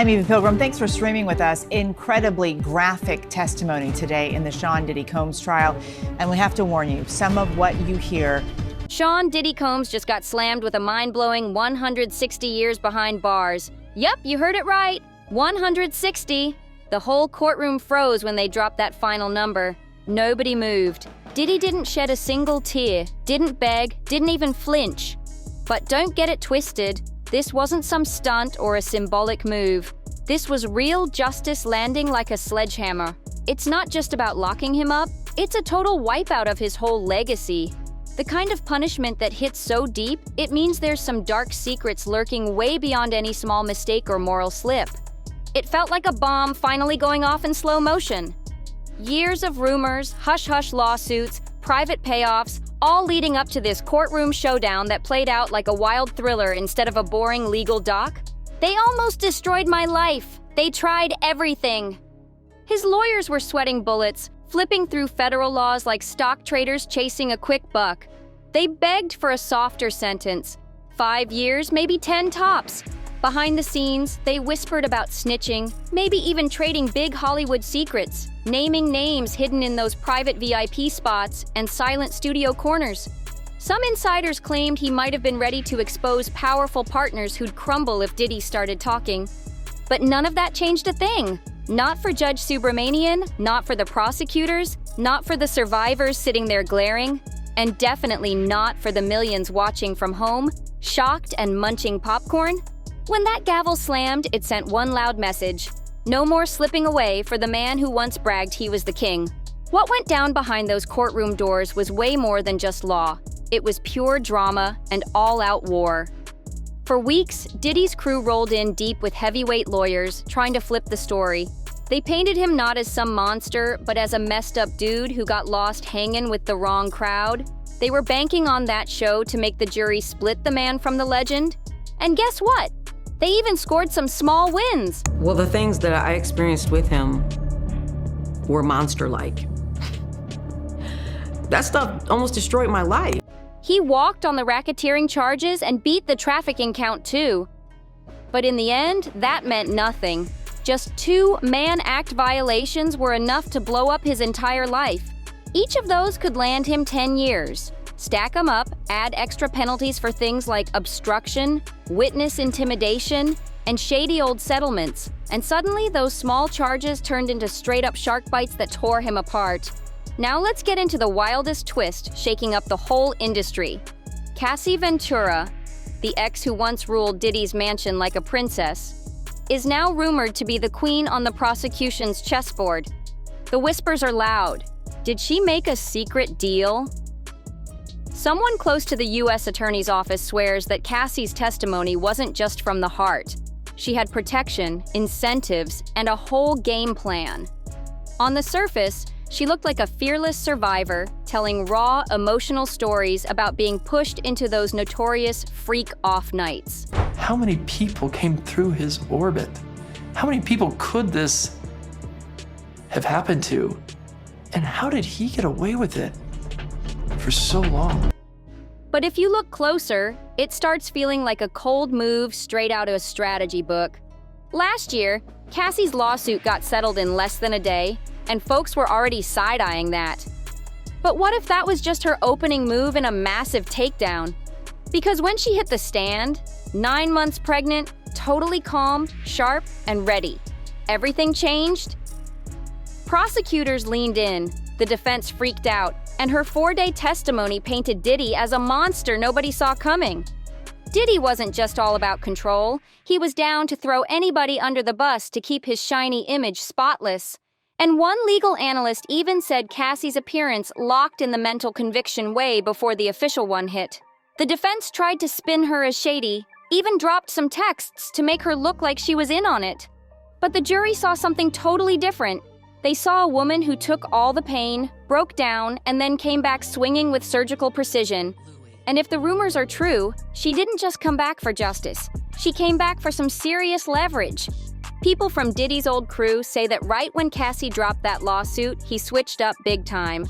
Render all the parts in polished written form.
I'm Eva Pilgrim. Thanks for streaming with us. Incredibly graphic testimony today in the Sean Diddy Combs trial. And we have to warn you, some of what you hear. Sean Diddy Combs just got slammed with a mind-blowing 160 years behind bars. Yep, you heard it right. 160. The whole courtroom froze when they dropped that final number. Nobody moved. Diddy didn't shed a single tear, didn't beg, didn't even flinch. But don't get it twisted. This wasn't some stunt or a symbolic move. This was real justice landing like a sledgehammer. It's not just about locking him up, it's a total wipeout of his whole legacy. The kind of punishment that hits so deep, it means there's some dark secrets lurking way beyond any small mistake or moral slip. It felt like a bomb finally going off in slow motion. Years of rumors, hush-hush lawsuits, private payoffs, all leading up to this courtroom showdown that played out like a wild thriller instead of a boring legal doc. They almost destroyed my life. They tried everything. His lawyers were sweating bullets, flipping through federal laws like stock traders chasing a quick buck. They begged for a softer sentence. 5 years, maybe 10 tops. Behind the scenes, they whispered about snitching, maybe even trading big Hollywood secrets, naming names hidden in those private VIP spots and silent studio corners. Some insiders claimed he might have been ready to expose powerful partners who'd crumble if Diddy started talking. But none of that changed a thing. Not for Judge Subramanian, not for the prosecutors, not for the survivors sitting there glaring, and definitely not for the millions watching from home, shocked and munching popcorn. When that gavel slammed, it sent one loud message. No more slipping away for the man who once bragged he was the king. What went down behind those courtroom doors was way more than just law. It was pure drama and all-out war. For weeks, Diddy's crew rolled in deep with heavyweight lawyers, trying to flip the story. They painted him not as some monster, but as a messed-up dude who got lost hanging with the wrong crowd. They were banking on that show to make the jury split the man from the legend. And guess what? They even scored some small wins. Well, the things that I experienced with him were monster-like. That stuff almost destroyed my life. He walked on the racketeering charges and beat the trafficking count too. But in the end, that meant nothing. Just 2 Mann Act violations were enough to blow up his entire life. Each of those could land him 10 years. Stack them up, add extra penalties for things like obstruction, witness intimidation, and shady old settlements, and suddenly those small charges turned into straight-up shark bites that tore him apart. Now let's get into the wildest twist shaking up the whole industry. Cassie Ventura, the ex who once ruled Diddy's mansion like a princess, is now rumored to be the queen on the prosecution's chessboard. The whispers are loud. Did she make a secret deal? Someone close to the U.S. Attorney's Office swears that Cassie's testimony wasn't just from the heart. She had protection, incentives, and a whole game plan. On the surface, she looked like a fearless survivor, telling raw, emotional stories about being pushed into those notorious freak-off nights. How many people came through his orbit? How many people could this have happened to? And how did he get away with it for so long? But if you look closer, it starts feeling like a cold move straight out of a strategy book. Last year, Cassie's lawsuit got settled in less than a day, and folks were already side-eyeing that. But what if that was just her opening move in a massive takedown? Because when she hit the stand, 9 months pregnant, totally calm, sharp, and ready, everything changed? Prosecutors leaned in, the defense freaked out, and her 4-day testimony painted Diddy as a monster nobody saw coming. Diddy wasn't just all about control. He was down to throw anybody under the bus to keep his shiny image spotless. And one legal analyst even said Cassie's appearance locked in the mental conviction way before the official one hit. The defense tried to spin her as shady, even dropped some texts to make her look like she was in on it. But the jury saw something totally different. They saw a woman who took all the pain, broke down, and then came back swinging with surgical precision. And if the rumors are true, she didn't just come back for justice. She came back for some serious leverage. People from Diddy's old crew say that right when Cassie dropped that lawsuit, he switched up big time.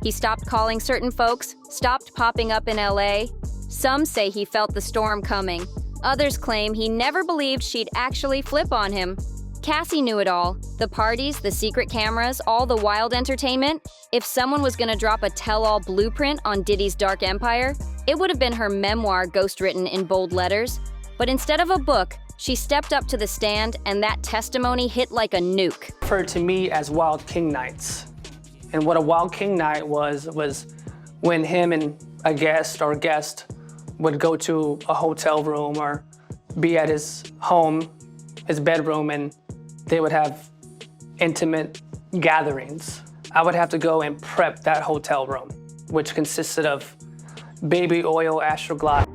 He stopped calling certain folks, stopped popping up in LA. Some say he felt the storm coming. Others claim he never believed she'd actually flip on him. Cassie knew it all. The parties, the secret cameras, all the wild entertainment. If someone was gonna drop a tell-all blueprint on Diddy's dark empire, it would have been her memoir ghostwritten in bold letters. But instead of a book, she stepped up to the stand, and that testimony hit like a nuke. Referred to me as Wild King Nights. And what a Wild King Night was when him and a guest would go to a hotel room or be at his home, his bedroom, and they would have intimate gatherings. I would have to go and prep that hotel room, which consisted of baby oil, Astroglide.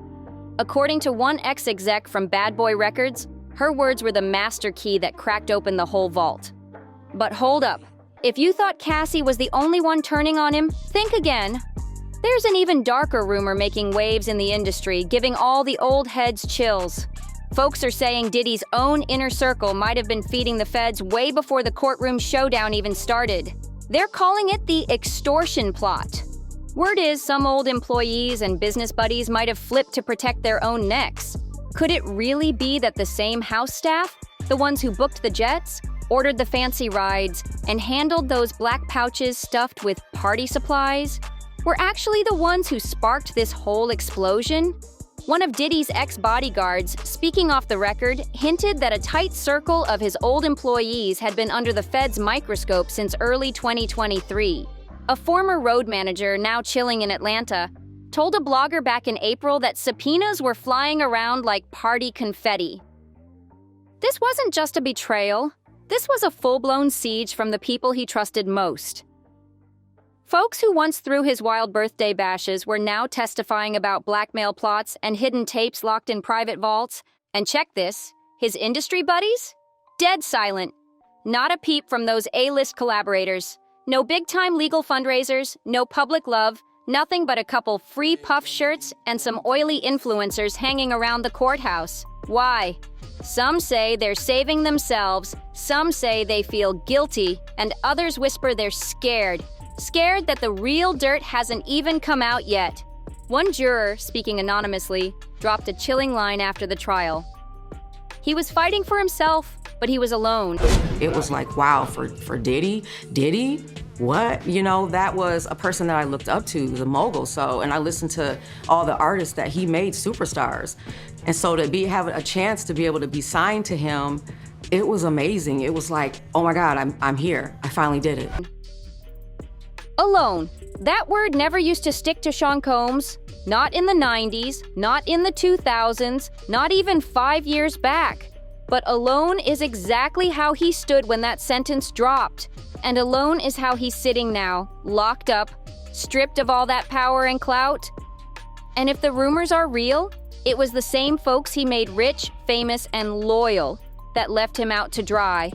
According to one ex-exec from Bad Boy Records, her words were the master key that cracked open the whole vault. But hold up. If you thought Cassie was the only one turning on him, think again. There's an even darker rumor making waves in the industry, giving all the old heads chills. Folks are saying Diddy's own inner circle might have been feeding the feds way before the courtroom showdown even started. They're calling it the extortion plot. Word is some old employees and business buddies might have flipped to protect their own necks. Could it really be that the same house staff, the ones who booked the jets, ordered the fancy rides, and handled those black pouches stuffed with party supplies, were actually the ones who sparked this whole explosion? One of Diddy's ex-bodyguards, speaking off the record, hinted that a tight circle of his old employees had been under the Fed's microscope since early 2023. A former road manager, now chilling in Atlanta, told a blogger back in April that subpoenas were flying around like party confetti. This wasn't just a betrayal. This was a full-blown siege from the people he trusted most. Folks who once threw his wild birthday bashes were now testifying about blackmail plots and hidden tapes locked in private vaults. And check this, his industry buddies? Dead silent. Not a peep from those A-list collaborators. No big-time legal fundraisers, no public love, nothing but a couple free puff shirts and some oily influencers hanging around the courthouse. Why? Some say they're saving themselves, some say they feel guilty, and others whisper they're scared. Scared that the real dirt hasn't even come out yet. One juror, speaking anonymously, dropped a chilling line after the trial. He was fighting for himself, but he was alone. It was like, wow, for Diddy? What? You know, that was a person that I looked up to, the mogul. So, and I listened to all the artists that he made superstars. And so to have a chance to be able to be signed to him, it was amazing. It was like, oh my God, I'm here. I finally did it. Alone. That word never used to stick to Sean Combs. Not in the 90s, not in the 2000s, not even 5 years back. But alone is exactly how he stood when that sentence dropped. And alone is how he's sitting now, locked up, stripped of all that power and clout. And if the rumors are real, it was the same folks he made rich, famous, and loyal that left him out to dry.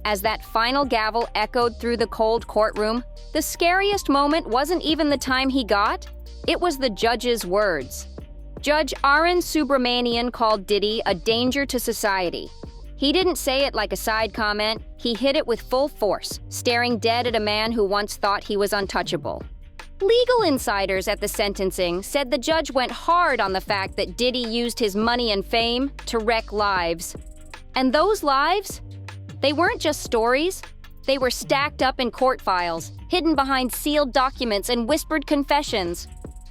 As that final gavel echoed through the cold courtroom, the scariest moment wasn't even the time he got, it was the judge's words. Judge Arun Subramanian called Diddy a danger to society. He didn't say it like a side comment, he hit it with full force, staring dead at a man who once thought he was untouchable. Legal insiders at the sentencing said the judge went hard on the fact that Diddy used his money and fame to wreck lives. And those lives? They weren't just stories. They were stacked up in court files, hidden behind sealed documents and whispered confessions.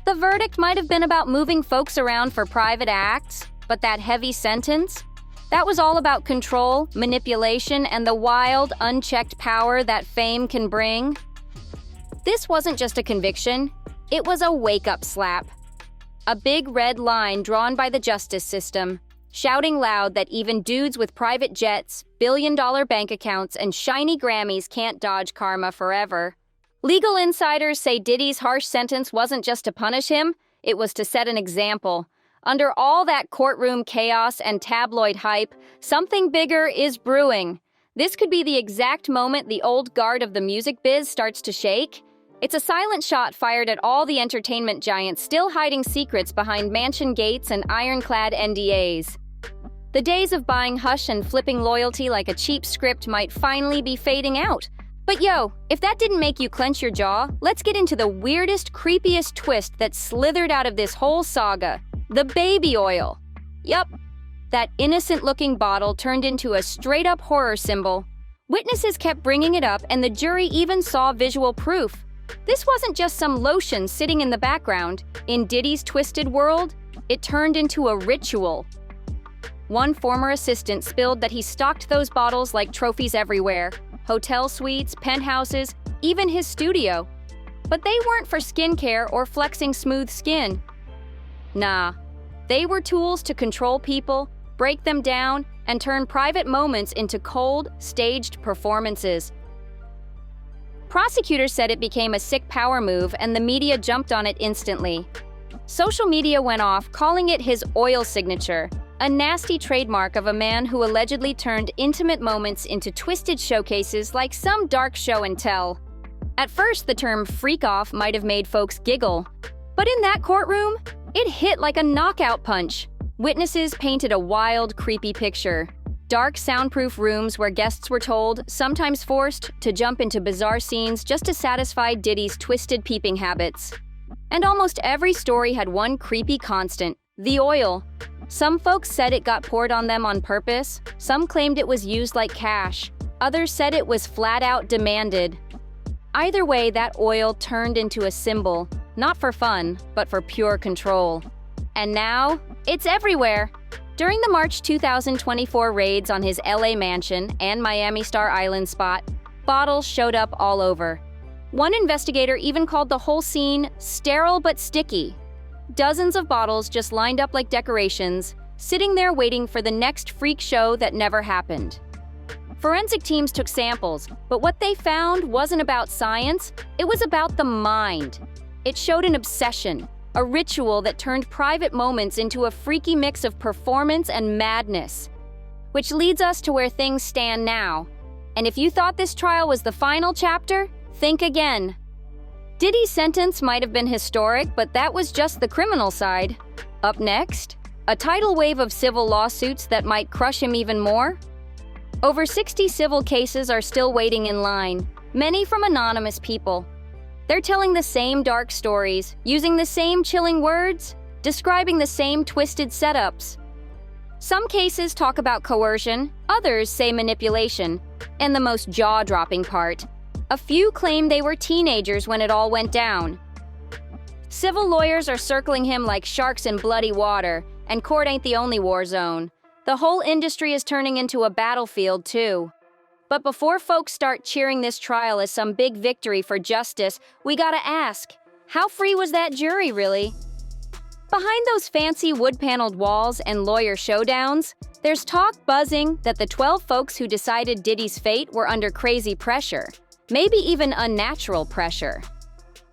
The verdict might have been about moving folks around for private acts, but that heavy sentence? That was all about control, manipulation, and the wild, unchecked power that fame can bring. This wasn't just a conviction, it was a wake-up slap. A big red line drawn by the justice system, shouting loud that even dudes with private jets, billion-dollar bank accounts, and shiny Grammys can't dodge karma forever. Legal insiders say Diddy's harsh sentence wasn't just to punish him, it was to set an example. Under all that courtroom chaos and tabloid hype, something bigger is brewing. This could be the exact moment the old guard of the music biz starts to shake. It's a silent shot fired at all the entertainment giants still hiding secrets behind mansion gates and ironclad NDAs. The days of buying hush and flipping loyalty like a cheap script might finally be fading out. But yo, if that didn't make you clench your jaw, let's get into the weirdest, creepiest twist that slithered out of this whole saga. The baby oil. Yup, that innocent-looking bottle turned into a straight-up horror symbol. Witnesses kept bringing it up, and the jury even saw visual proof. This wasn't just some lotion sitting in the background. In Diddy's twisted world, it turned into a ritual. One former assistant spilled that he stocked those bottles like trophies everywhere. Hotel suites, penthouses, even his studio. But they weren't for skincare or flexing smooth skin. Nah, they were tools to control people, break them down, and turn private moments into cold, staged performances. Prosecutors said it became a sick power move, and the media jumped on it instantly. Social media went off, calling it his oil signature, a nasty trademark of a man who allegedly turned intimate moments into twisted showcases like some dark show and tell. At first, the term freak-off might have made folks giggle. But in that courtroom, it hit like a knockout punch. Witnesses painted a wild, creepy picture. Dark, soundproof rooms where guests were told, sometimes forced, to jump into bizarre scenes just to satisfy Diddy's twisted peeping habits. And almost every story had one creepy constant: the oil. Some folks said it got poured on them on purpose. Some claimed it was used like cash. Others said it was flat-out demanded. Either way, that oil turned into a symbol, not for fun, but for pure control. And now, it's everywhere. During the March 2024 raids on his LA mansion and Miami Star Island spot, bottles showed up all over. One investigator even called the whole scene sterile but sticky. Dozens of bottles just lined up like decorations, sitting there waiting for the next freak show that never happened. Forensic teams took samples, but what they found wasn't about science, it was about the mind. It showed an obsession, a ritual that turned private moments into a freaky mix of performance and madness. Which leads us to where things stand now. And if you thought this trial was the final chapter, think again. Diddy's sentence might have been historic, but that was just the criminal side. Up next, a tidal wave of civil lawsuits that might crush him even more. Over 60 civil cases are still waiting in line, many from anonymous people. They're telling the same dark stories, using the same chilling words, describing the same twisted setups. Some cases talk about coercion, others say manipulation. And the most jaw-dropping part, a few claim they were teenagers when it all went down. Civil lawyers are circling him like sharks in bloody water, and court ain't the only war zone. The whole industry is turning into a battlefield, too. But before folks start cheering this trial as some big victory for justice, we gotta ask, how free was that jury, really? Behind those fancy wood-paneled walls and lawyer showdowns, there's talk buzzing that the 12 folks who decided Diddy's fate were under crazy pressure, maybe even unnatural pressure.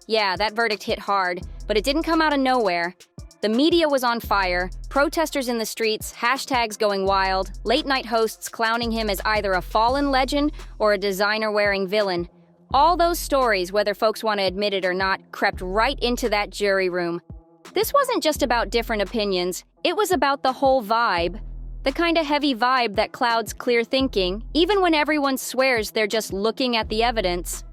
Yeah, that verdict hit hard, but it didn't come out of nowhere. The media was on fire, protesters in the streets, hashtags going wild, late-night hosts clowning him as either a fallen legend or a designer-wearing villain. All those stories, whether folks want to admit it or not, crept right into that jury room. This wasn't just about different opinions, it was about the whole vibe. The kind of heavy vibe that clouds clear thinking, even when everyone swears they're just looking at the evidence.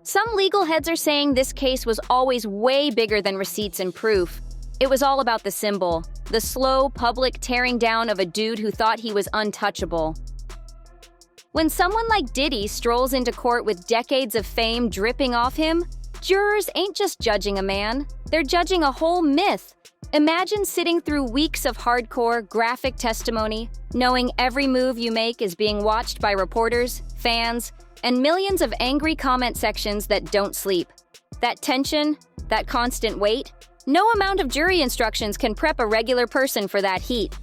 Some legal heads are saying this case was always way bigger than receipts and proof. It was all about the symbol, the slow, public tearing down of a dude who thought he was untouchable. When someone like Diddy strolls into court with decades of fame dripping off him, jurors ain't just judging a man, they're judging a whole myth. Imagine sitting through weeks of hardcore, graphic testimony, knowing every move you make is being watched by reporters, fans, and millions of angry comment sections that don't sleep. That tension, that constant weight, no amount of jury instructions can prep a regular person for that heat.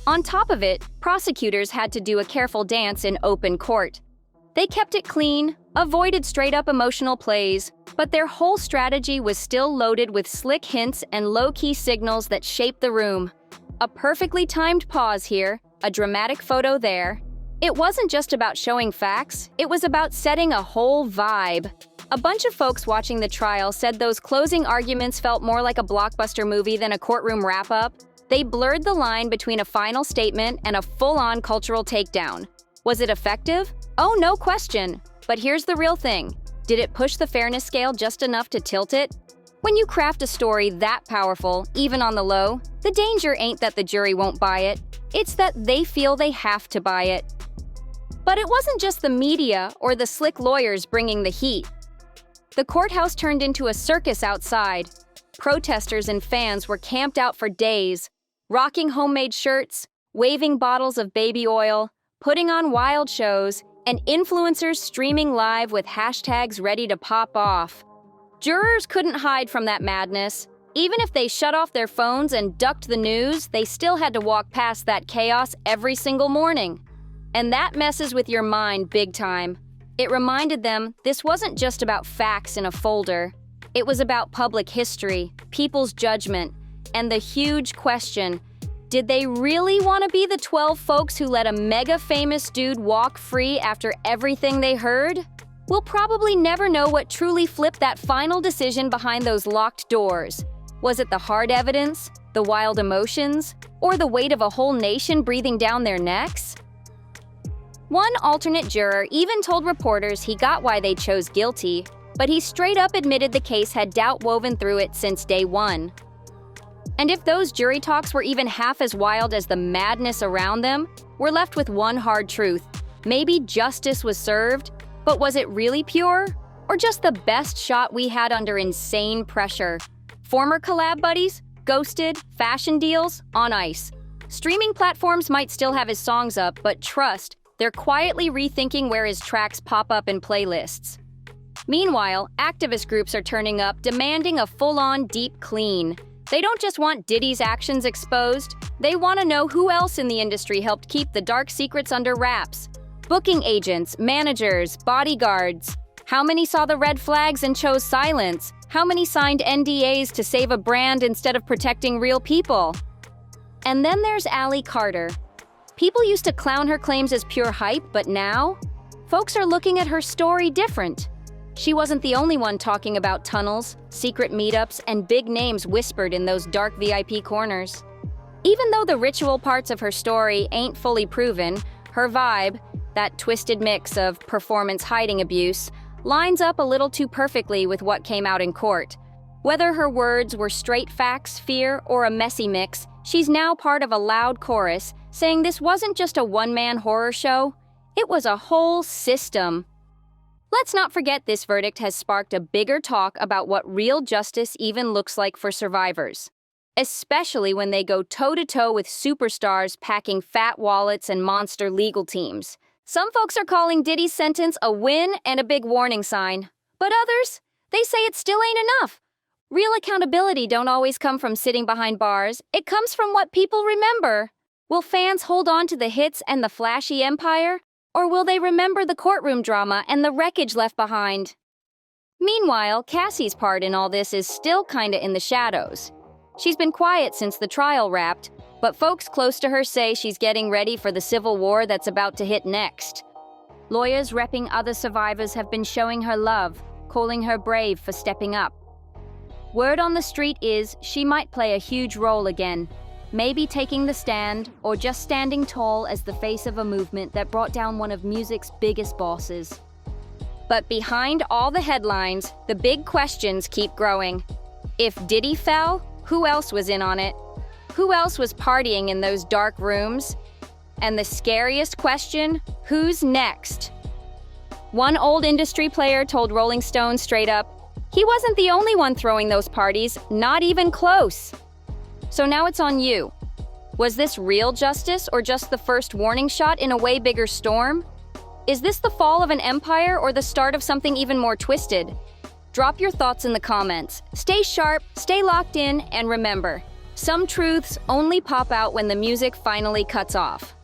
On top of it, prosecutors had to do a careful dance in open court. They kept it clean, avoided straight-up emotional plays, but their whole strategy was still loaded with slick hints and low-key signals that shaped the room. A perfectly timed pause here, a dramatic photo there. It wasn't just about showing facts, it was about setting a whole vibe. A bunch of folks watching the trial said those closing arguments felt more like a blockbuster movie than a courtroom wrap-up. They blurred the line between a final statement and a full-on cultural takedown. Was it effective? Oh, no question. But here's the real thing. Did it push the fairness scale just enough to tilt it? When you craft a story that powerful, even on the low, the danger ain't that the jury won't buy it, it's that they feel they have to buy it. But it wasn't just the media or the slick lawyers bringing the heat. The courthouse turned into a circus outside. Protesters and fans were camped out for days, rocking homemade shirts, waving bottles of baby oil, putting on wild shows, and influencers streaming live with hashtags ready to pop off. Jurors couldn't hide from that madness. Even if they shut off their phones and ducked the news, they still had to walk past that chaos every single morning. And that messes with your mind big time. It reminded them this wasn't just about facts in a folder. It was about public history, people's judgment, and the huge question, did they really want to be the 12 folks who let a mega famous dude walk free after everything they heard? We'll probably never know what truly flipped that final decision behind those locked doors. Was it the hard evidence, the wild emotions, or the weight of a whole nation breathing down their necks? One alternate juror even told reporters he got why they chose guilty, but he straight up admitted the case had doubt woven through it since day one. And if those jury talks were even half as wild as the madness around them, we're left with one hard truth. Maybe justice was served, but was it really pure? Or just the best shot we had under insane pressure? Former collab buddies? Ghosted? Fashion deals? On ice. Streaming platforms might still have his songs up, but trust, they're quietly rethinking where his tracks pop up in playlists. Meanwhile, activist groups are turning up, demanding a full-on deep clean. They don't just want Diddy's actions exposed, they want to know who else in the industry helped keep the dark secrets under wraps. Booking agents, managers, bodyguards. How many saw the red flags and chose silence? How many signed NDAs to save a brand instead of protecting real people? And then there's Allie Carter. People used to clown her claims as pure hype, but now? Folks are looking at her story different. She wasn't the only one talking about tunnels, secret meetups, and big names whispered in those dark VIP corners. Even though the ritual parts of her story ain't fully proven, her vibe, that twisted mix of performance hiding abuse, lines up a little too perfectly with what came out in court. Whether her words were straight facts, fear, or a messy mix, she's now part of a loud chorus saying this wasn't just a one-man horror show, it was a whole system. Let's not forget this verdict has sparked a bigger talk about what real justice even looks like for survivors, especially when they go toe-to-toe with superstars packing fat wallets and monster legal teams. Some folks are calling Diddy's sentence a win and a big warning sign. But others, they say it still ain't enough. Real accountability don't always come from sitting behind bars. It comes from what people remember. Will fans hold on to the hits and the flashy empire? Or will they remember the courtroom drama and the wreckage left behind? Meanwhile, Cassie's part in all this is still kinda in the shadows. She's been quiet since the trial wrapped, but folks close to her say she's getting ready for the civil war that's about to hit next. Lawyers repping other survivors have been showing her love, calling her brave for stepping up. Word on the street is she might play a huge role again, maybe taking the stand or just standing tall as the face of a movement that brought down one of music's biggest bosses. But behind all the headlines, the big questions keep growing. If Diddy fell, who else was in on it? Who else was partying in those dark rooms? And the scariest question, who's next? One old industry player told Rolling Stone straight up, he wasn't the only one throwing those parties, not even close. So now it's on you. Was this real justice or just the first warning shot in a way bigger storm? Is this the fall of an empire or the start of something even more twisted? Drop your thoughts in the comments. Stay sharp, stay locked in, and remember, some truths only pop out when the music finally cuts off.